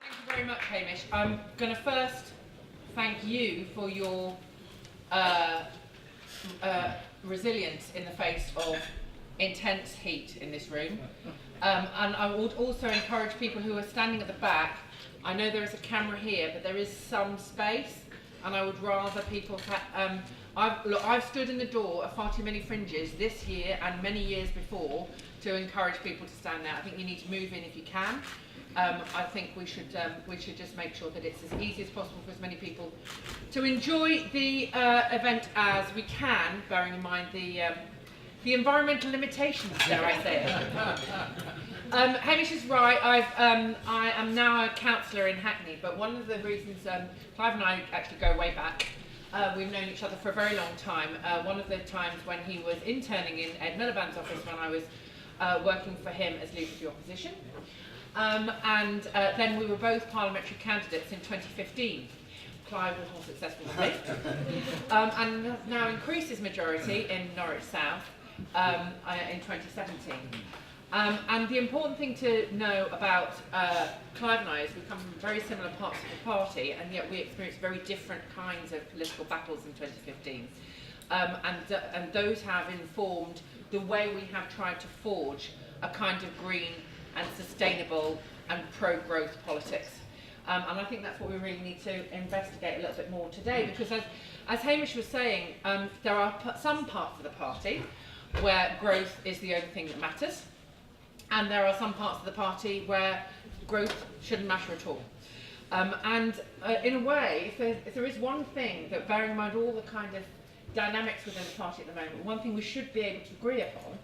Thank you very much, Hamish. I'm going to first thank you for your resilience in the face of intense heat in this room. And I would also encourage people who are standing at the back. I know there is a camera here, but there is some space, and I would rather people I've stood in the door of far too many fringes this year and many years before to encourage people to stand there. I think you need to move in if you can. I think we should just make sure that it's as easy as possible for as many people to enjoy the event as we can, bearing in mind the environmental limitations, dare I say it. Hamish is right. I am now a councillor in Hackney, but one of the reasons Clive and I actually go way back. We've known each other for a very long time. One of the times when he was interning in Ed Miliband's office when I was working for him as Leader of the Opposition. And then we were both parliamentary candidates in 2015. Clive was more successful than me. And now increased his majority in Norwich South in 2017. And the important thing to know about Clive and I is we come from very similar parts of the party, and yet we experienced very different kinds of political battles in 2015. And those have informed the way we have tried to forge a kind of green and sustainable and pro-growth politics. And I think that's what we really need to investigate a little bit more today, because as Hamish was saying, there are some parts of the party where growth is the only thing that matters, and there are some parts of the party where growth shouldn't matter at all. In a way, if there is one thing that, bearing in mind all the kind of dynamics within the party at the moment, one thing we should be able to agree upon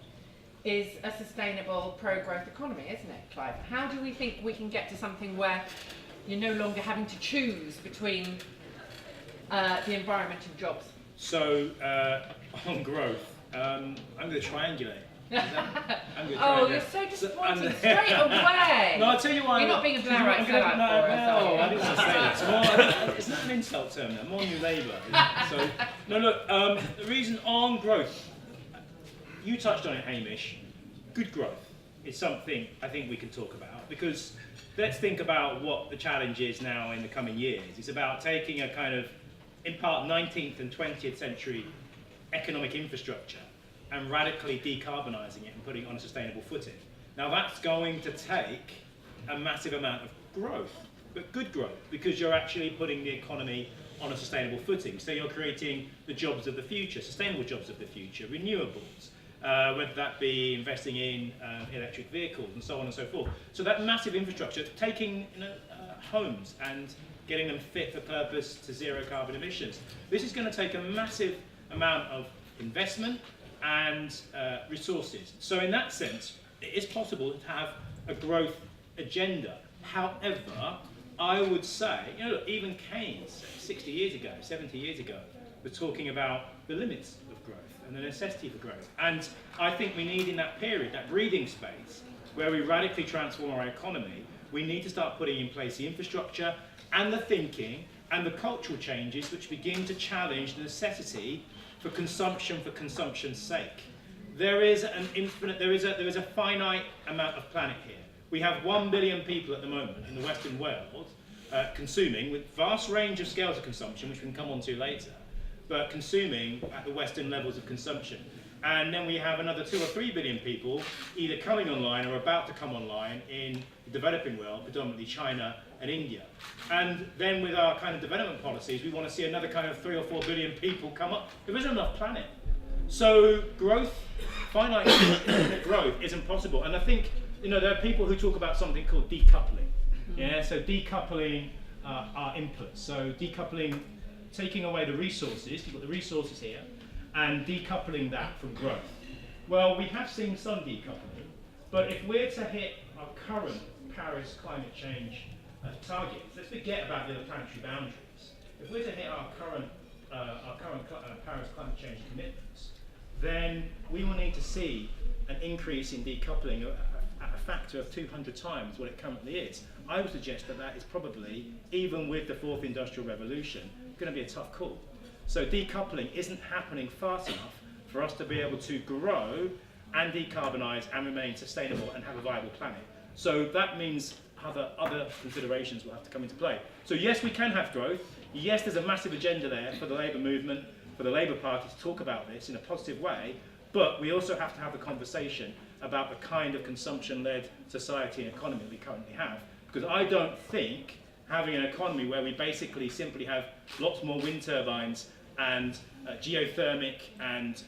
is a sustainable pro-growth economy, isn't it, Clive? How do we think we can get to something where you're no longer having to choose between the environment and jobs? So, on growth, I'm going to triangulate. Oh, you're so disappointing straight away. No, I'll tell you why. You're not being a Blairite sellout for us, are you? I didn't say that. It's not an insult term, though. More New Labour. So, no, look, the reason on growth, you touched on it, Hamish. Good growth is something I think we can talk about, because let's think about what the challenge is now in the coming years. It's about taking a kind of, in part, 19th and 20th century economic infrastructure and radically decarbonising it and putting it on a sustainable footing. Now that's going to take a massive amount of growth, but good growth, because you're actually putting the economy on a sustainable footing. So you're creating the jobs of the future, sustainable jobs of the future, renewables, whether that be investing in electric vehicles and so on and so forth. So that massive infrastructure, taking homes and getting them fit for purpose to zero carbon emissions. This is going to take a massive amount of investment and resources. So in that sense, it is possible to have a growth agenda. However, I would say, look, even Keynes, 60 years ago, 70 years ago, was talking about the limits of growth and the necessity for growth. And I think we need, in that period, that breathing space, where we radically transform our economy, we need to start putting in place the infrastructure and the thinking and the cultural changes which begin to challenge the necessity for consumption's sake. There is a finite amount of planet here. We have 1 billion people at the moment in the Western world consuming, with vast range of scales of consumption, which we can come on to later, but consuming at the Western levels of consumption. And then we have another 2 or 3 billion people either coming online or about to come online in the developing world, predominantly China and India. And then with our kind of development policies, we want to see another kind of 3 or 4 billion people come up. There isn't enough planet. So growth, finite growth isn't possible. And I think, there are people who talk about something called decoupling. Yeah, so decoupling our inputs. So decoupling, taking away the resources, you've got the resources here, and decoupling that from growth. Well, we have seen some decoupling, but if we're to hit our current Paris climate change targets, let's forget about the other planetary boundaries. If we're to hit our current Paris climate change commitments, then we will need to see an increase in decoupling at a factor of 200 times what it currently is. I would suggest that that is probably, even with the fourth industrial revolution, going to be a tough call. So decoupling isn't happening fast enough for us to be able to grow and decarbonise and remain sustainable and have a viable planet. So that means other considerations will have to come into play. So yes, we can have growth. Yes, there's a massive agenda there for the Labour movement, for the Labour Party to talk about this in a positive way, but we also have to have a conversation about the kind of consumption-led society and economy we currently have. Because I don't think having an economy where we basically simply have lots more wind turbines and geothermic and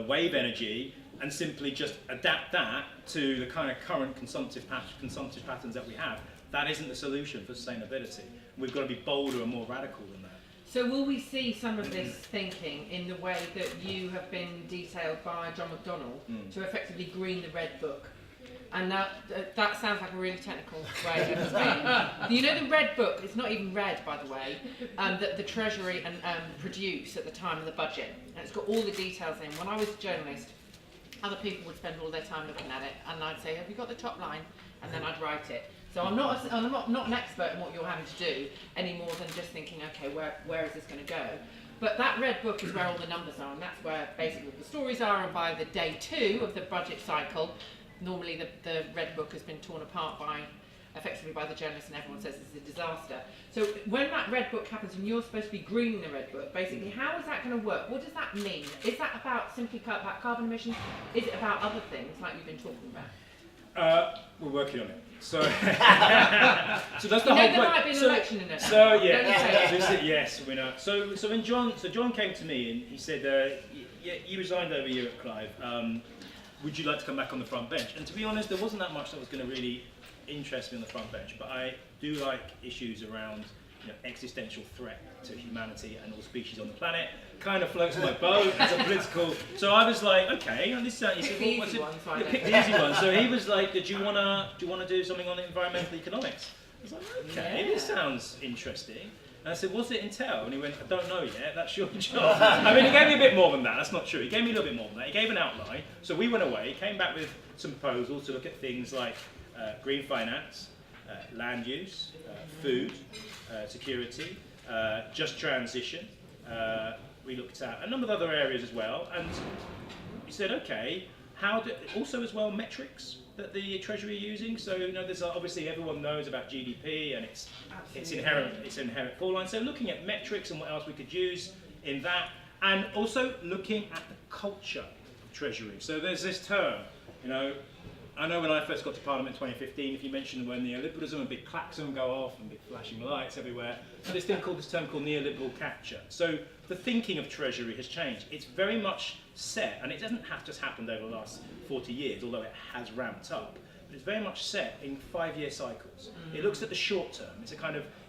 wave energy and simply just adapt that to the kind of current consumptive patterns that we have, that isn't the solution for sustainability. We've got to be bolder and more radical than that. So will we see some of this thinking in the way that you have been detailed by John McDonnell to effectively green the Red Book? And that sounds like a really technical way of explaining. You know, the Red Book, it's not even red, by the way, that the Treasury produced at the time of the budget. And it's got all the details in. When I was a journalist, other people would spend all their time looking at it, and I'd say, have you got the top line? And then I'd write it. So I'm not an expert in what you're having to do, any more than just thinking, okay, where is this going to go? But that Red Book is where all the numbers are, and that's where basically all the stories are, and by the day 2 of the budget cycle, normally the Red Book has been torn apart effectively by the journalists, and everyone says it's a disaster. So when that Red Book happens and you're supposed to be greening the Red Book, basically how is that going to work? What does that mean? Is that about simply cut back carbon emissions? Is it about other things like you've been talking about? We're working on it. So, so that's the whole point. There might be an election in it. So yes, we know. So when John came to me and he said, you resigned over here at Clive. Would you like to come back on the front bench? And to be honest, there wasn't that much that was going to really interest me on the front bench, but I do like issues around existential threat to humanity and all species on the planet. Kind of floats my boat as a political. So I was like, okay, and this he said, pick the easy ones. Pick the easy one. So he was like, do you wanna do something on environmental economics? I was like, okay, this sounds interesting. And I said, what's it entail? And he went, I don't know yet, that's your job. I mean, he gave me a bit more than that, that's not true. He gave me a little bit more than that. He gave an outline. So we went away, came back with some proposals to look at things like green finance, land use, food, security, just transition. We looked at a number of other areas as well. And we said, okay, also as well metrics that the Treasury are using. So there's obviously everyone knows about GDP and its inherent fall line. So looking at metrics and what else we could use in that, and also looking at the culture of Treasury. So there's this term, I know when I first got to Parliament in 2015, if you mention the word neoliberalism, a big klaxon go off and big flashing lights everywhere. But this term called neoliberal capture. So the thinking of Treasury has changed. It's very much set, and it doesn't have just happened over the last 40 years, although it has ramped up. But it's very much set in 5-year cycles. It looks at the short term.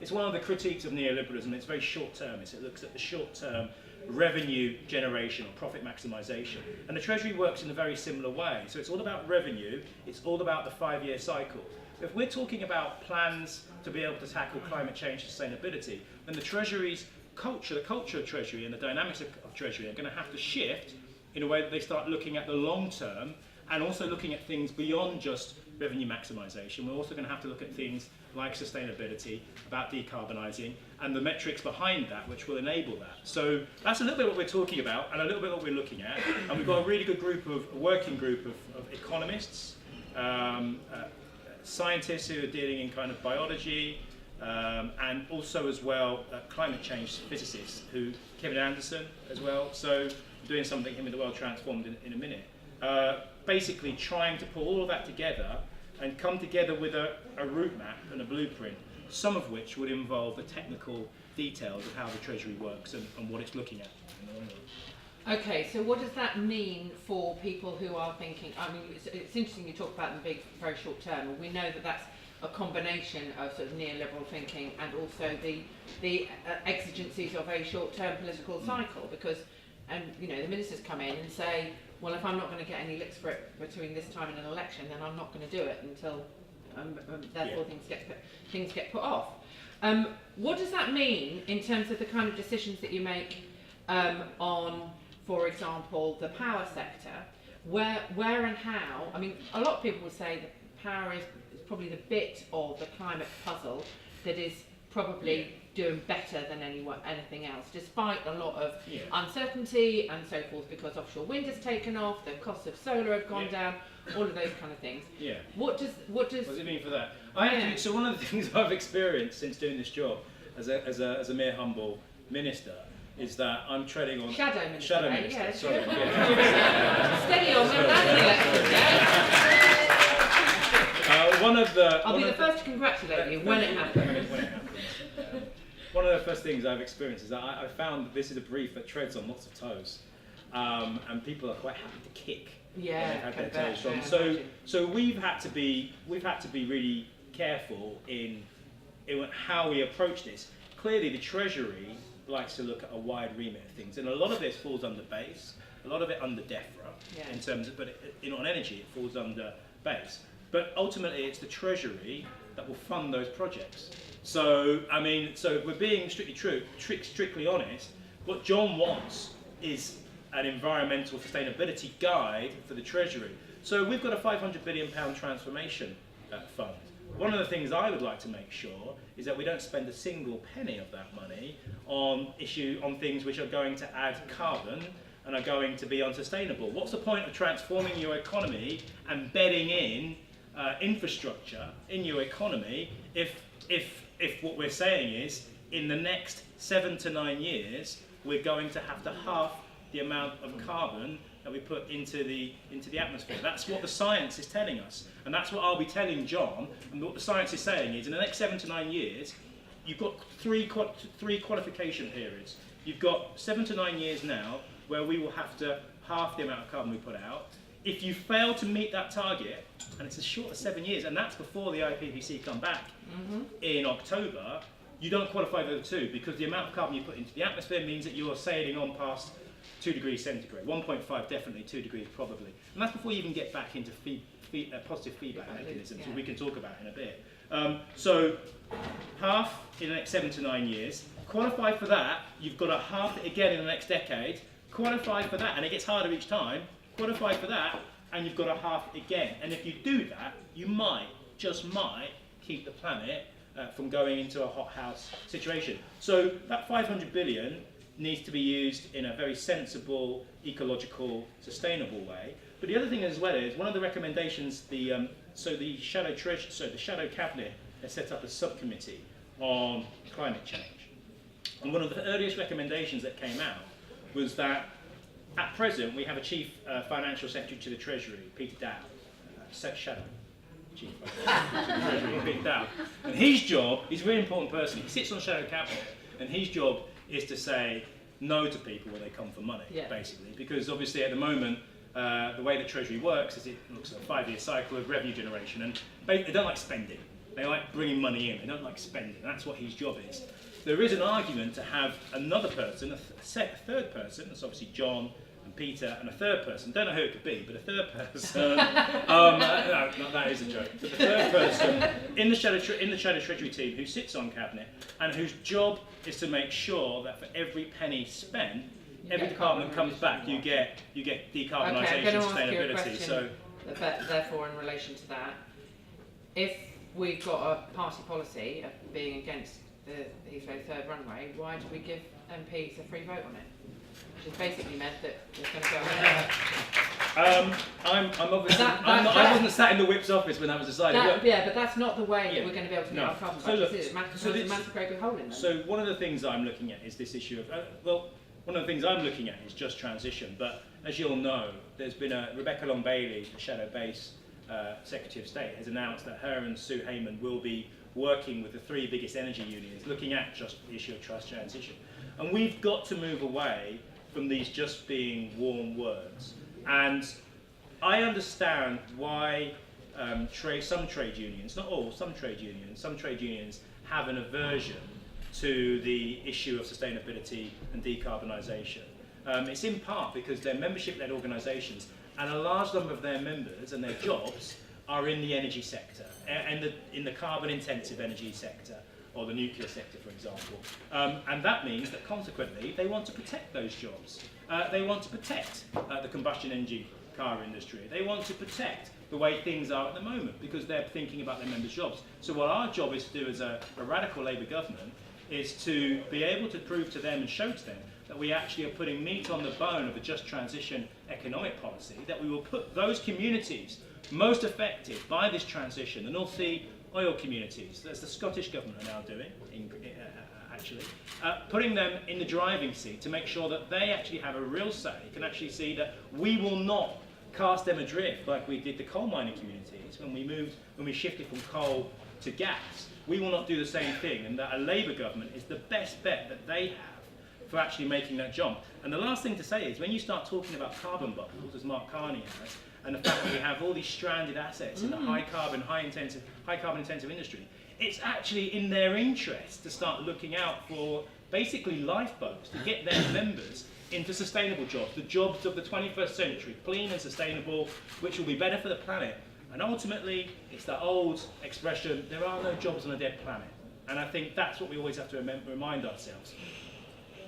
It's one of the critiques of neoliberalism. It's very short term. It looks at the short term revenue generation or profit maximisation. And the Treasury works in a very similar way. So it's all about revenue, it's all about the 5-year cycle. If we're talking about plans to be able to tackle climate change sustainability, then the Treasury's culture, the culture of Treasury and the dynamics of Treasury are going to have to shift in a way that they start looking at the long term and also looking at things beyond just revenue maximisation. We're also going to have to look at things like sustainability, about decarbonising, and the metrics behind that which will enable that. So that's a little bit what we're talking about and a little bit what we're looking at. And we've got a really good working group of economists, scientists who are dealing in kind of biology, and also as well climate change physicists, Kevin Anderson as well, so doing something him in the World Transformed in a minute. Basically trying to pull all of that together and come together with a route map and a blueprint, some of which would involve the technical details of how the Treasury works and what it's looking at in the long run. Okay, so what does that mean for people who are thinking, it's interesting you talk about the big, very short term, and we know that that's a combination of sort of neoliberal thinking and also the exigencies of a short-term political cycle, because the ministers come in and say, well, if I'm not going to get any licks for it between this time and an election, then I'm not going to do it until therefore things get put off. What does that mean in terms of the kind of decisions that you make on, for example, the power sector? Where and how? I mean, a lot of people would say that power is probably the bit of the climate puzzle that is probably doing better than anything else, despite a lot of Yeah. uncertainty and so forth, because offshore wind has taken off, the costs of solar have gone down, all of those kind of things. Yeah. What does What does it mean for that? Yeah. So one of the things I've experienced since doing this job as a mere humble minister is that I'm treading on shadow minister? Shadow right? minister. Yeah, Sorry. sure. Yeah. Steady on, we're landing elections, yeah? One of the. I'll be the first to congratulate you when it happens. When it happens. One of the first things I've experienced is that I found that this is a brief that treads on lots of toes, and people are quite happy to kick. Yeah, when they've had their toes yeah, trodden. So we've had to be really careful in how we approach this. Clearly, the Treasury likes to look at a wide remit of things, and a lot of this falls under base, a lot of it under DEFRA in terms of, but on energy it falls under base. But ultimately, it's the Treasury that will fund those projects. So I mean, so if we're being strictly honest, what John wants is an environmental sustainability guide for the Treasury. So we've got a £500 billion transformation fund. One of the things I would like to make sure is that we don't spend a single penny of that money on things which are going to add carbon and are going to be unsustainable. What's the point of transforming your economy and bedding in infrastructure in your economy if what we're saying is in the next 7 to 9 years we're going to have to halve the amount of carbon that we put into the atmosphere. That's what the science is telling us, and that's what I'll be telling John. And what the science is saying is, in the next 7 to 9 years, you've got three qualification periods. You've got 7 to 9 years now, where we will have to halve the amount of carbon we put out. If you fail to meet that target, and it's as short as 7 years, and that's before the IPCC come back in October, you don't qualify for the two, because the amount of carbon you put into the atmosphere means that you are sailing on past 2 degrees centigrade, 1.5 definitely, 2 degrees probably. And that's before you even get back into positive feedback mechanisms, which we can talk about in a bit. So half in the next 7 to 9 years. Qualify for that, you've got to half it again in the next decade. Qualify for that, and it gets harder each time. Qualify for that, and you've got to half it again. And if you do that, you might, just might, keep the planet from going into a hothouse situation. So that 500 billion needs to be used in a very sensible, ecological, sustainable way. But the other thing as well is one of the recommendations. The shadow cabinet has set up a subcommittee on climate change, and one of the earliest recommendations that came out was that at present we have a chief financial secretary to the Treasury, Peter Dow, shadow. Chief financial to the Treasury, Peter Dow, and his job, he's a really important person. He sits on shadow cabinet, and his job is to say no to people when they come for money, basically, because obviously at the moment the way the Treasury works is it looks at a 5-year cycle of revenue generation, and they don't like spending. They like bringing money in. They don't like spending. That's what his job is. There is an argument to have another person, a third person. That's obviously John and Peter, and a third person. Don't know who it could be, but a third person. No, that is a joke. But the third person in the shadow Treasury team who sits on cabinet and whose job is to make sure that for every penny spent, every department comes back. You get decarbonisation, sustainability. So therefore, in relation to that, if we've got a party policy of being against the Heathrow third runway, why do we give MPs a free vote on it? Which has basically meant that it's going to go ahead. I'm obviously I wasn't sat in the whip's office when that was decided. But that's not the way we're going to be able to meet our carbon budget, is it? There's a massive great big hole in them. So one of the things that I'm looking at is this issue of one of the things I'm looking at is just transition. But as you'll know, there's been Rebecca Long-Bailey, the Shadow Base Secretary of State, has announced that her and Sue Hayman will be working with the 3 biggest energy unions, looking at just the issue of trust transition. And we've got to move away from these just being warm words. And I understand why some trade unions, not all, some trade unions have an aversion to the issue of sustainability and decarbonisation. It's in part because they're membership-led organisations, and a large number of their members and their jobs are in the energy sector, and in the carbon-intensive energy sector, or the nuclear sector, for example. And that means that, consequently, they want to protect those jobs. They want to protect the combustion engine car industry. They want to protect the way things are at the moment, because they're thinking about their members' jobs. So what our job is to do as a radical Labour government is to be able to prove to them and show to them that we actually are putting meat on the bone of a just transition economic policy, that we will put those communities most affected by this transition, the North Sea oil communities, as the Scottish government are now doing, putting them in the driving seat to make sure that they actually have a real say, can actually see that we will not cast them adrift like we did the coal mining communities when we shifted from coal to gas. We will not do the same thing, and that a Labour government is the best bet that they have for actually making that jump. And the last thing to say is when you start talking about carbon bubbles, as Mark Carney has, and the fact that we have all these stranded assets in the high carbon intensive industry, it's actually in their interest to start looking out for basically lifeboats to get their members into sustainable jobs, the jobs of the 21st century, clean and sustainable, which will be better for the planet. And ultimately, it's that old expression, there are no jobs on a dead planet. And I think that's what we always have to remind ourselves.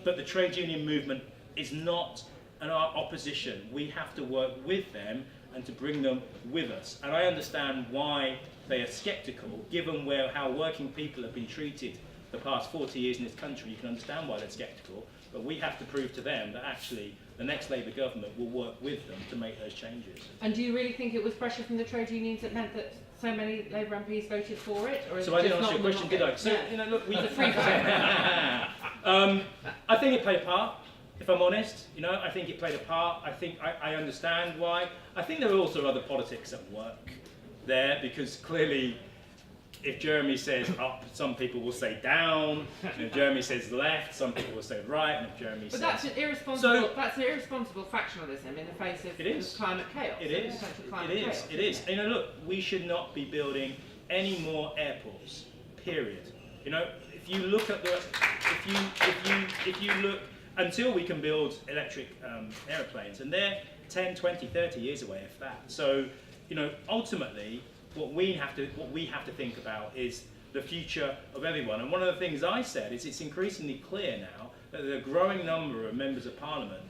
But the trade union movement is not an opposition. We have to work with them and to bring them with us. And I understand why they are sceptical, given how working people have been treated the past 40 years in this country. You can understand why they're sceptical, but we have to prove to them that actually the next Labour government will work with them to make those changes. And do you really think it was pressure from the trade unions that meant that so many Labour MPs voted for it? Or is So it I didn't just answer your question, did I? So, yeah. look, we... That's a free I think it played a part, if I'm honest. I think it played a part. I understand why. I think there are also other politics at work there, because clearly if Jeremy says up, some people will say down, and if Jeremy says left, some people will say right, and if Jeremy says... But that's an irresponsible factionalism in the face of climate chaos. It is. Look, we should not be building any more airports, period. If you look at until we can build electric aeroplanes, and they're 10, 20, 30 years away, if that. So, ultimately, what we have to think about is the future of everyone. And one of the things I said is it's increasingly clear now that there are a growing number of members of parliament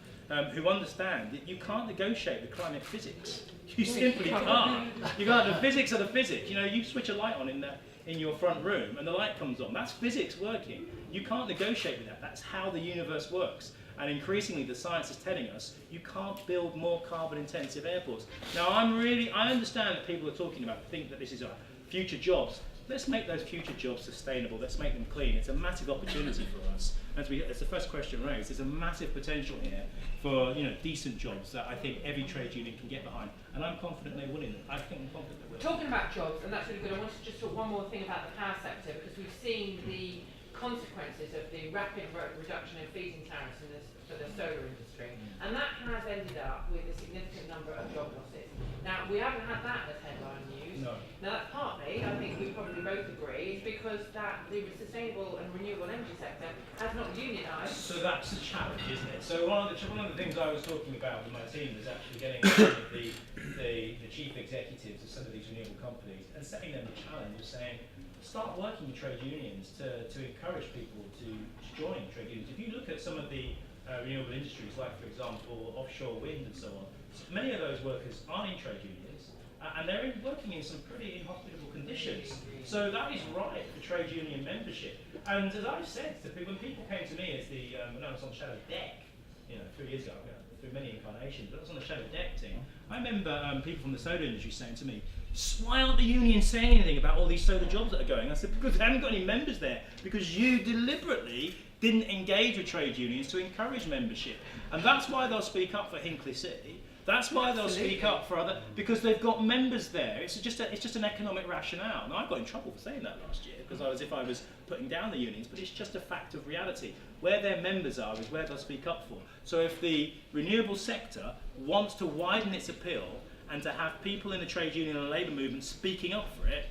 who understand that you can't negotiate with climate physics. You simply can't. You can't. The physics are the physics. You switch a light on in your front room and the light comes on. That's physics working. You can't negotiate with that. That's how the universe works. And increasingly the science is telling us you can't build more carbon intensive airports. Now I understand that people are talking about, think that this is our future jobs. Let's make those future jobs sustainable. Let's make them clean. It's a massive opportunity for us. As the first question raised, there's a massive potential here for decent jobs that I think every trade union can get behind. And I'm confident they will. I'm confident they will. Talking about jobs, and that's really good, I wanted to just talk one more thing about the power sector, because we've seen the consequences of the rapid reduction in feed-in tariffs for the solar industry, and that has ended up with a significant number of job losses. Now, we haven't had that as headline news. No. Now, that's partly, I think we probably both agree, is because that the sustainable and renewable energy sector has not unionised. So that's the challenge, isn't it? So one of the things I was talking about with my team was actually getting the chief executives of some of these renewable companies and setting them the challenge of saying, start working with trade unions to encourage people to join trade unions. If you look at some of the renewable industries, like for example offshore wind and so on, many of those workers aren't in trade unions and they're working in some pretty inhospitable conditions. So that is right for trade union membership. And as I've said to people, when people came to me as when I was on Shadow Deck, 3 years ago, through many incarnations, but I was on the Shadow Deck team. I remember people from the solar industry saying to me, why aren't the unions saying anything about all these solar jobs that are going? I said, because they haven't got any members there, because you deliberately didn't engage with trade unions to encourage membership. And that's why they'll speak up for Hinckley City. That's why they'll speak up for other, because they've got members there. It's just an economic rationale. Now, I got in trouble for saying that last year, because I was putting down the unions, but it's just a fact of reality. Where their members are is where they'll speak up for. So if the renewable sector wants to widen its appeal and to have people in the trade union and labour movement speaking up for it,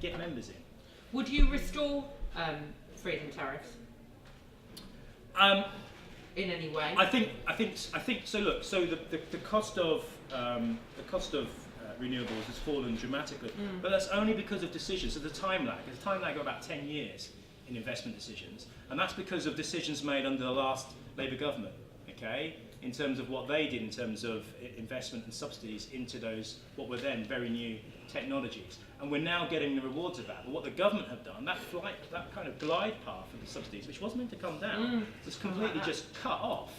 get members in. Would you restore feed-in tariffs? In any way? I think so. Look, so the cost of renewables has fallen dramatically, but that's only because of decisions. So the time lag. There's a time lag of about 10 years in investment decisions, and that's because of decisions made under the last Labour government. Okay, in terms of what they did in terms of investment and subsidies into those, what were then very new technologies. And we're now getting the rewards of that. But what the government have done, that kind of glide path of the subsidies, which was meant to come down, was completely just cut off.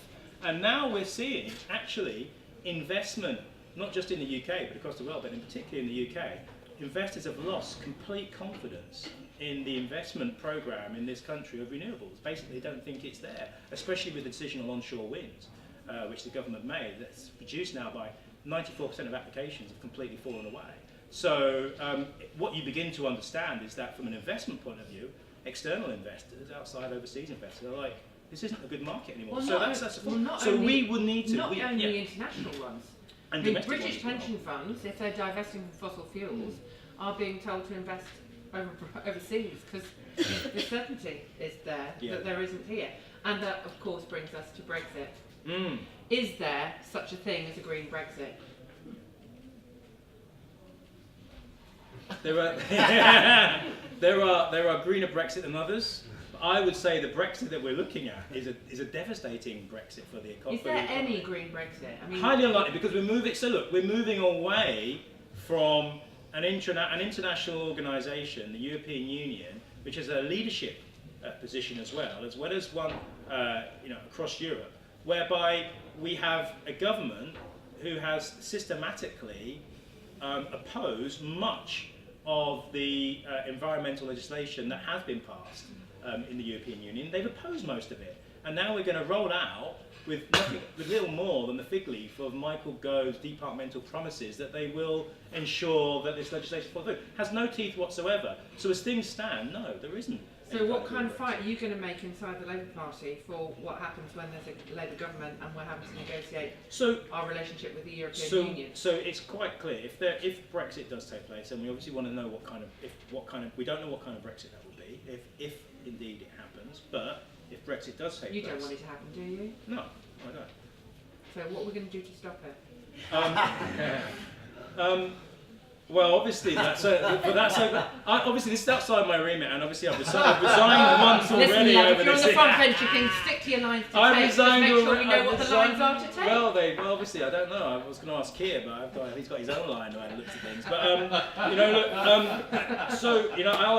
And now we're seeing, actually, investment, not just in the UK, but across the world, but in particular in the UK, investors have lost complete confidence in the investment program in this country of renewables. Basically, they don't think it's there, especially with the decision on onshore wind, which the government made. That's reduced now by 94% of applications have completely fallen away. So what you begin to understand is that from an investment point of view, external investors, outside overseas investors, are like, this isn't a good market anymore. Well, so we would need to... Not only international ones. And British pension funds, if they're divesting from fossil fuels, are being told to invest overseas because the certainty is there that there isn't here. And that, of course, brings us to Brexit. Is there such a thing as a green Brexit? There are greener Brexit than others. I would say the Brexit that we're looking at is a devastating Brexit for the economy. Is there any green Brexit? I mean, highly unlikely, because we're moving. So look, we're moving away from an international organisation, the European Union, which has a leadership position as well as one across Europe, whereby we have a government who has systematically opposed much of the environmental legislation that has been passed in the European Union. They've opposed most of it, and now we're going to roll out with little more than the fig leaf of Michael Gove's departmental promises that they will ensure that this legislation falls through. Has no teeth whatsoever. So as things stand, no, there isn't. So what kind of fight are you going to make inside the Labour Party for what happens when there's a Labour government and we're having to negotiate our relationship with the European Union? So it's quite clear if Brexit does take place, and we obviously want to know we don't know what kind of Brexit that will be if indeed it happens, but if Brexit does take place, you don't want it to happen, do you? No, I don't. So what are we going to do to stop it? Well, obviously obviously this is outside my remit, and obviously I've resigned once already. Listen, if you're on the front bench, you can stick to your lines to take. Make sure we know what the lines are to take. Well, obviously I don't know. I was going to ask Keir, but he's got his own line the way he looks at things. But all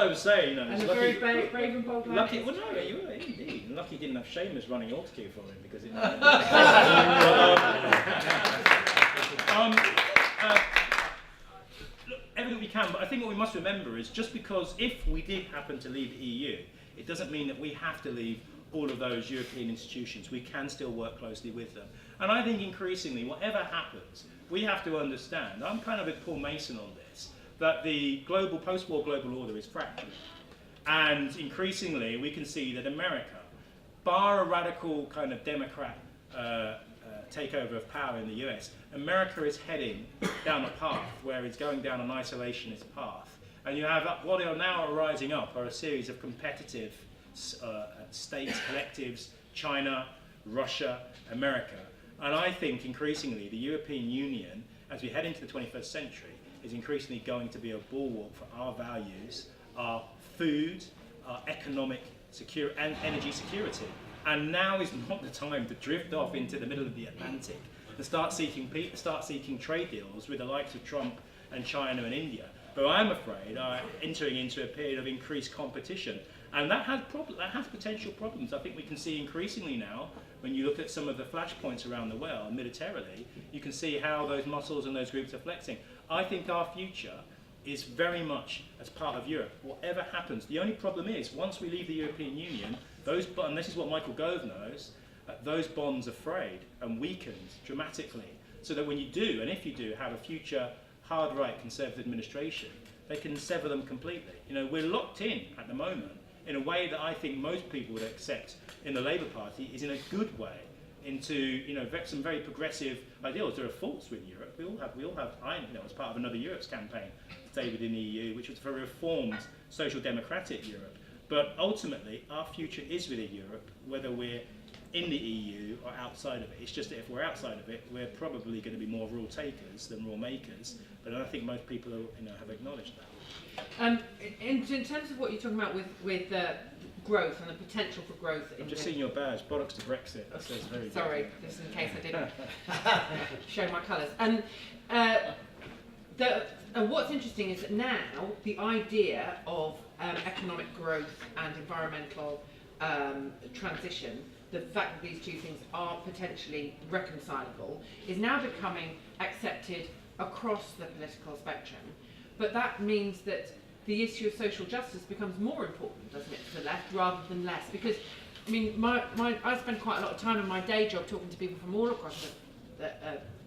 I would say, and a very brave and bold man. Lucky, well, no, you were indeed. And lucky didn't have Seamus running Autocue for him because it. Everything we can, but I think what we must remember is just because if we did happen to leave the EU, it doesn't mean that we have to leave all of those European institutions. We can still work closely with them. And I think increasingly, whatever happens, we have to understand, I'm kind of with Paul Mason on this, that the post-war global order is fractured. And increasingly, we can see that America, bar a radical kind of Democrat takeover of power in the US, America is heading down a path where it's going down an isolationist path. And you have what are now rising up are a series of competitive states, collectives, China, Russia, America. And I think increasingly the European Union, as we head into the 21st century, is increasingly going to be a bulwark for our values, our food, our economic and energy security. And now is not the time to drift off into the middle of the Atlantic and start seeking trade deals with the likes of Trump and China and India, who I'm afraid are entering into a period of increased competition. And that has potential problems. I think we can see increasingly now, when you look at some of the flashpoints around the world militarily, you can see how those muscles and those groups are flexing. I think our future is very much as part of Europe. Whatever happens, the only problem is, once we leave the European Union, and this is what Michael Gove knows, those bonds are frayed and weakened dramatically. So that when you do, and if you do, have a future hard-right Conservative administration, they can sever them completely. We're locked in at the moment in a way that I think most people would accept in the Labour Party is in a good way into some very progressive ideals. There are faults with Europe. We all have. As part of another Europe's campaign to stay within the EU, which was for a reformed social democratic Europe. But ultimately, our future is within Europe, whether we're in the EU or outside of it. It's just that if we're outside of it, we're probably going to be more rule takers than rule makers. But I don't think most people have acknowledged that. In terms of what you're talking about with growth and the potential for growth. I've just seen your badge, bollocks to Brexit. That says very Sorry, good. just in case I didn't show my colours. And what's interesting is that now the idea of economic growth and environmental transition, the fact that these two things are potentially reconcilable, is now becoming accepted across the political spectrum. But that means that the issue of social justice becomes more important, doesn't it, to the left rather than less? Because, I mean, I spend quite a lot of time in my day job talking to people from all across the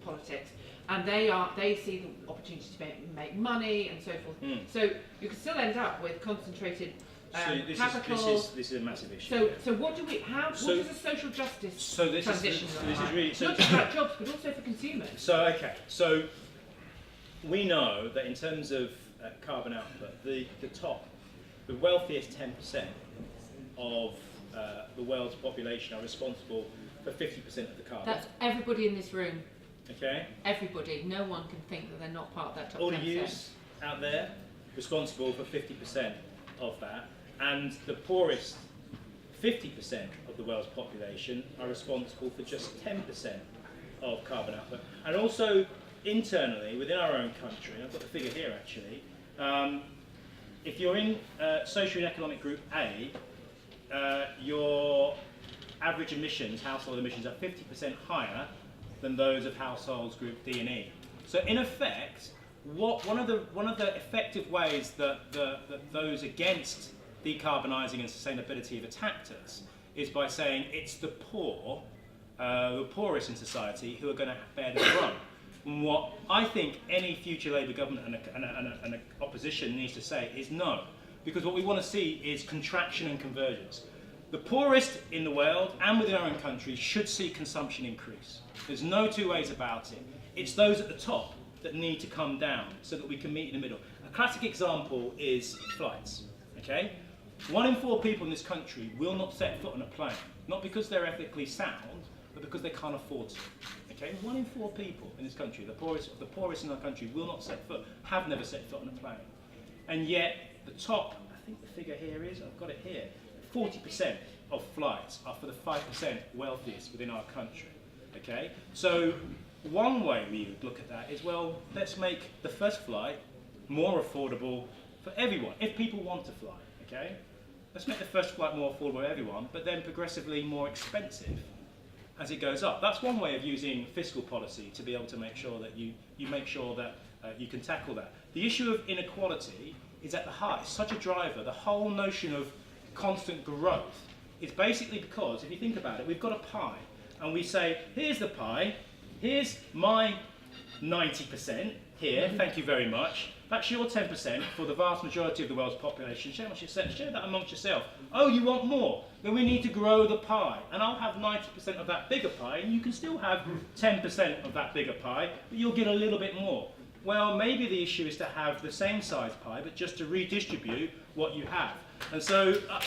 politics, and they see the opportunity to make money and so forth. So you can still end up with concentrated capital. This is a massive issue. So what do we? What does a social justice transition look like? Really, not just about jobs, but also for consumers. So we know that in terms of carbon output, the wealthiest 10% of the world's population are responsible for 50% of the carbon. That's everybody in this room. Okay. Everybody. No one can think that they're not part of that top 10%. All of yous out there responsible for 50% of that, and the poorest 50% of the world's population are responsible for just 10% of carbon output. And also internally within our own country, I've got the figure here actually. If you're in social and economic group A, your average emissions, household emissions, are 50% higher than those of households group D and E. So in effect, one of the effective ways that those against decarbonising and sustainability have attacked us is by saying it's the poor, the poorest in society, who are going to bear the brunt. And what I think any future Labour government and an opposition needs to say is no, because what we want to see is contraction and convergence. The poorest in the world and within our own country should see consumption increase. There's no two ways about it. It's those at the top that need to come down so that we can meet in the middle. A classic example is flights. Okay? 1 in 4 people in this country will not set foot on a plane, not because they're ethically sound, but because they can't afford to. Okay? 1 in 4 people in this country, the poorest in our country, will not set foot, have never set foot on a plane. And yet, the top, I think the figure here is, I've got it here, 40% of flights are for the 5% wealthiest within our country. Okay? So, one way we would look at that is, well, let's make the first flight more affordable for everyone, if people want to fly. Okay? Let's make the first flight more affordable for everyone, but then progressively more expensive as it goes up. That's one way of using fiscal policy to be able to make sure that you make sure that you can tackle that. The issue of inequality is at the heart. It's such a driver. The whole notion of constant growth is basically because, if you think about it, we've got a pie, and we say, here's the pie, here's my 90% here, thank you very much. That's your 10% for the vast majority of the world's population. Share that amongst yourself. Oh, you want more? Then we need to grow the pie. And I'll have 90% of that bigger pie, and you can still have 10% of that bigger pie, but you'll get a little bit more. Well, maybe the issue is to have the same size pie, but just to redistribute what you have. And so I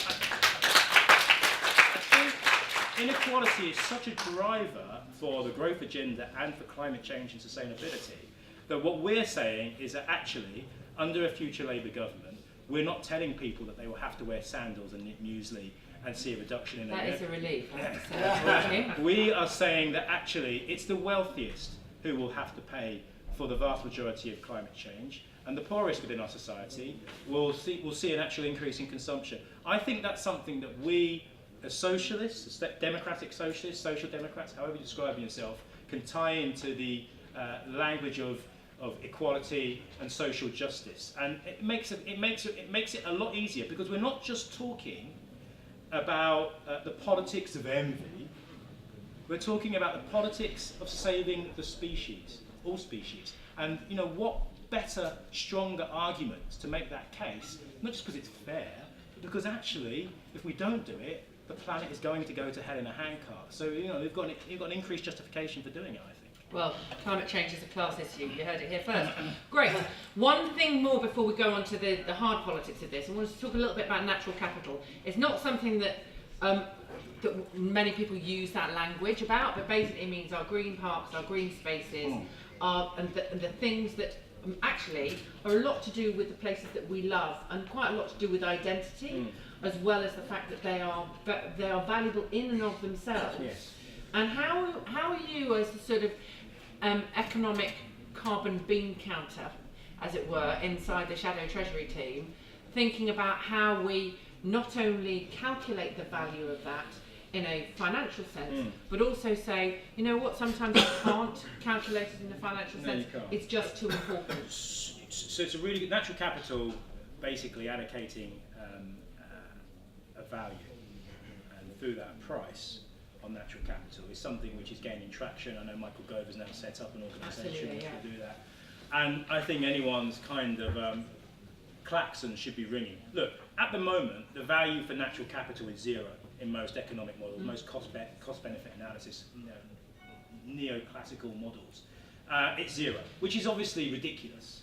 think inequality is such a driver for the growth agenda and for climate change and sustainability that what we're saying is that actually, under a future Labour government, we're not telling people that they will have to wear sandals and knit muesli and see a reduction in That is a relief, I have to say. We are saying that actually it's the wealthiest who will have to pay for the vast majority of climate change, and the poorest within our society will see an actual increase in consumption. I think that's something that we, as socialists, as democratic socialists, social democrats, however you describe yourself, can tie into the language of equality and social justice, and it makes it a lot easier, because we're not just talking about the politics of envy. We're talking about the politics of saving the species, all species, and you know what better, stronger arguments to make that case? Not just because it's fair, but because actually, if we don't do it, the planet is going to go to hell in a handcart. So you know, you've got an increased justification for doing it, I think. Well, climate change is a class issue. You heard it here first. Great. One thing more before we go on to the hard politics of this. I want to talk a little bit about natural capital. It's not something that that many people use that language about, but basically it means our green parks, our green spaces, and the things that actually are a lot to do with the places that we love, and quite a lot to do with identity, as well as the fact that they are valuable in and of themselves. Yes. And how are you, as the sort of economic carbon bean counter, as it were, inside the Shadow Treasury team, thinking about how we not only calculate the value of that in a financial sense, but also say, you know what, sometimes you can't calculate it in a financial sense, it's just too important. So it's a really good natural capital, basically allocating a value, and through that price on natural capital is something which is gaining traction. I know Michael Gove has now set up an organisation which will do that. And I think anyone's kind of klaxon should be ringing. Look, at the moment, the value for natural capital is zero in most economic models, most cost-benefit analysis, neoclassical models. It's zero, which is obviously ridiculous.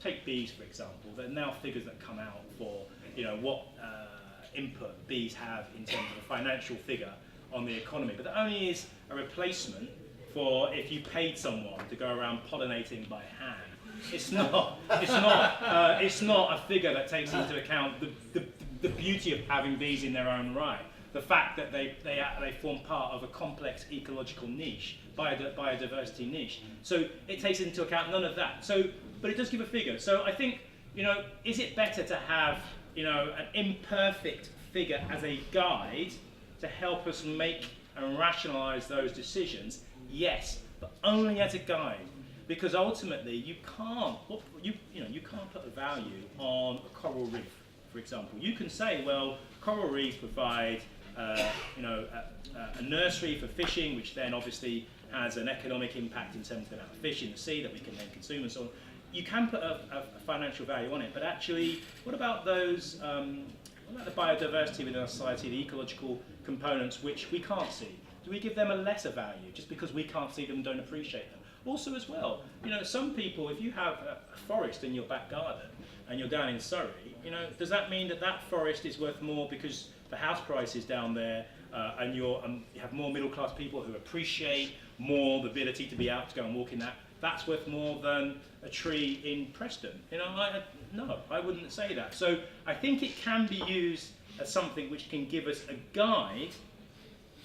Take bees, for example. There are now figures that come out for what input bees have in terms of a financial figure on the economy, but that only is a replacement for if you paid someone to go around pollinating by hand. It's not a figure that takes into account the beauty of having bees in their own right, the fact that they form part of a complex ecological niche, biodiversity niche. So it takes into account none of that. So, but it does give a figure. So I think, is it better to have an imperfect figure as a guide to help us make and rationalise those decisions? Yes, but only as a guide. Because ultimately, you can't put a value on a coral reef, for example. You can say, well, coral reefs provide, a nursery for fishing, which then obviously has an economic impact in terms of the amount of fish in the sea that we can then consume and so on. You can put a financial value on it, but actually, what about those? What about the biodiversity within our society, the ecological components which we can't see? Do we give them a lesser value just because we can't see them and don't appreciate them? Also as well, some people, if you have a forest in your back garden and you're down in Surrey, does that mean that forest is worth more because the house price is down there and you have more middle class people who appreciate more the ability to be out to go and walk in that? That's worth more than a tree in Preston. No, I wouldn't say that. So I think it can be used as something which can give us a guide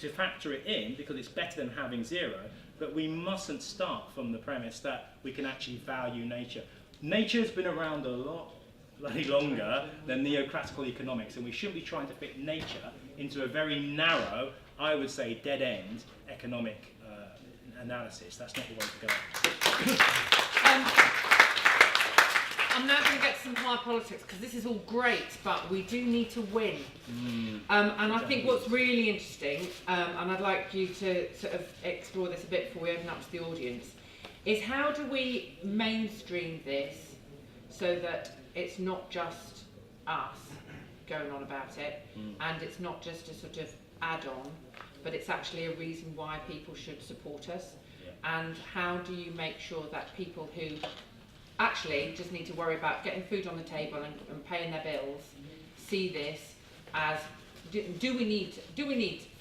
to factor it in, because it's better than having zero, but we mustn't start from the premise that we can actually value nature. Nature's been around a lot bloody longer than neoclassical economics, and we shouldn't be trying to fit nature into a very narrow, I would say, dead-end economic analysis. That's not the way to go. I'm now going to get to some hard politics, because this is all great, but we do need to win. And I think what's really interesting, and I'd like you to sort of explore this a bit before we open up to the audience, is how do we mainstream this so that it's not just us going on about it, and it's not just a sort of add-on, but it's actually a reason why people should support us? And how do you make sure that people who actually just need to worry about getting food on the table and paying their bills see this as, do we need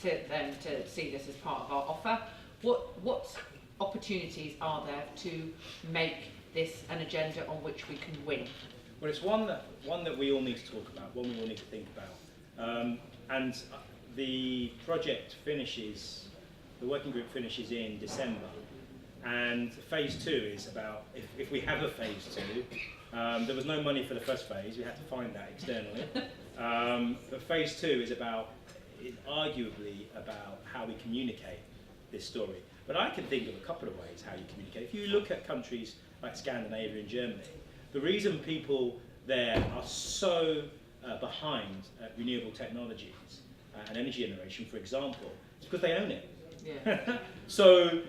them to see this as part of our offer? What opportunities are there to make this an agenda on which we can win? Well, it's one that we all need to talk about, one we all need to think about. And the project finishes, the working group finishes in December. And phase 2 is about, if we have a phase 2, there was no money for the first phase, we had to find that externally. But phase 2 is arguably about how we communicate this story. But I can think of a couple of ways how you communicate. If you look at countries like Scandinavia and Germany, the reason people there are so behind renewable technologies and energy generation, for example, is because they own it. Yeah. So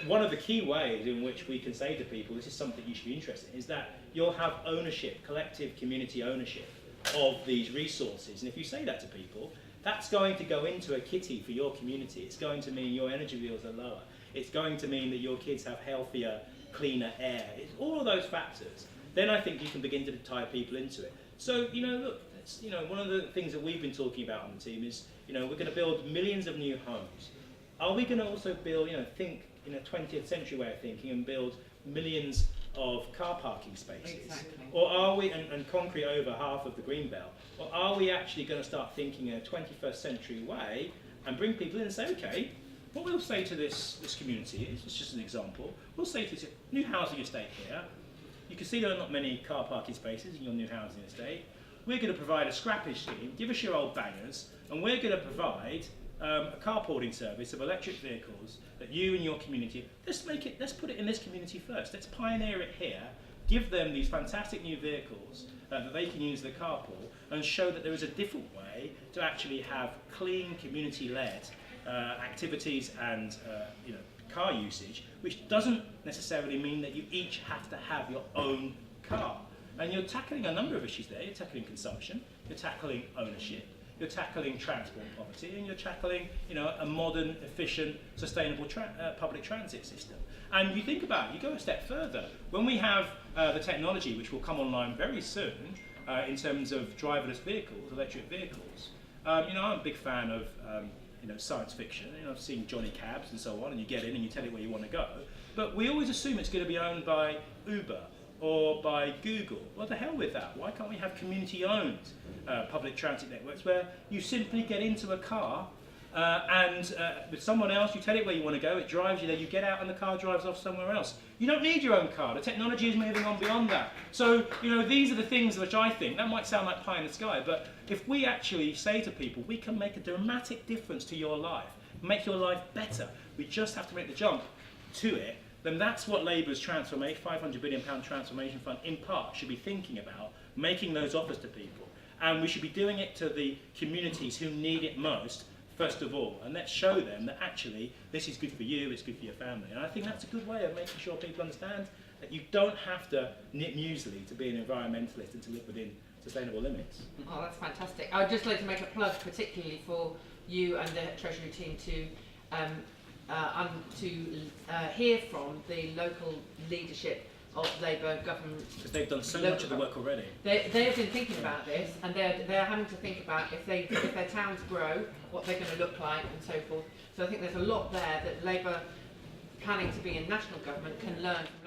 one of the key ways in which we can say to people, this is something you should be interested in, is that you'll have ownership, collective community ownership of these resources. And if you say that to people, that's going to go into a kitty for your community. It's going to mean your energy bills are lower. It's going to mean that your kids have healthier, cleaner air. It's all of those factors. Then I think you can begin to tie people into it. So, look, it's, one of the things that we've been talking about on the team is, we're going to build millions of new homes. Are we going to also build, think in a 20th century way of thinking and build millions of car parking spaces? Exactly. Or are we, and concrete over half of the green belt, or are we actually going to start thinking in a 21st century way and bring people in and say, okay, what we'll say to this community is, it's just an example, we'll say to this new housing estate here, you can see there are not many car parking spaces in your new housing estate. We're going to provide a scrappage scheme, give us your old bangers, and we're going to provide a carpooling service of electric vehicles that you and your community, let's put it in this community first. Let's pioneer it here, give them these fantastic new vehicles that they can use the carpool, and show that there is a different way to actually have clean, community-led activities and car usage, which doesn't necessarily mean that you each have to have your own car. And you're tackling a number of issues there. You're tackling consumption, you're tackling ownership, you're tackling transport poverty, and you're tackling a modern, efficient, sustainable public transit system. And you think about it, you go a step further. When we have the technology, which will come online very soon, in terms of driverless vehicles, electric vehicles, I'm a big fan of science fiction. I've seen Johnny Cabs and so on, and you get in and you tell it where you want to go. But we always assume it's going to be owned by Uber or by Google. Well, the hell with that. Why can't we have community-owned public transit networks where you simply get into a car and with someone else, you tell it where you want to go, it drives you there, you get out and the car drives off somewhere else. You don't need your own car. The technology is moving on beyond that. So, these are the things which I think, that might sound like pie in the sky, but if we actually say to people, we can make a dramatic difference to your life, make your life better, we just have to make the jump to it, then that's what Labour's £500 billion transformation fund in part should be thinking about, making those offers to people. And we should be doing it to the communities who need it most, first of all, and let's show them that actually this is good for you, it's good for your family. And I think that's a good way of making sure people understand that you don't have to knit muesli to be an environmentalist and to live within sustainable limits. Oh, that's fantastic. I would just like to make a plug particularly for you and the Treasury team to hear from the local leadership of Labour government. Because they've done so much of the work already. They have been thinking about this, and they're having to think about if their towns grow, what they're going to look like, and so forth. So I think there's a lot there that Labour, planning to be in national government, can learn from.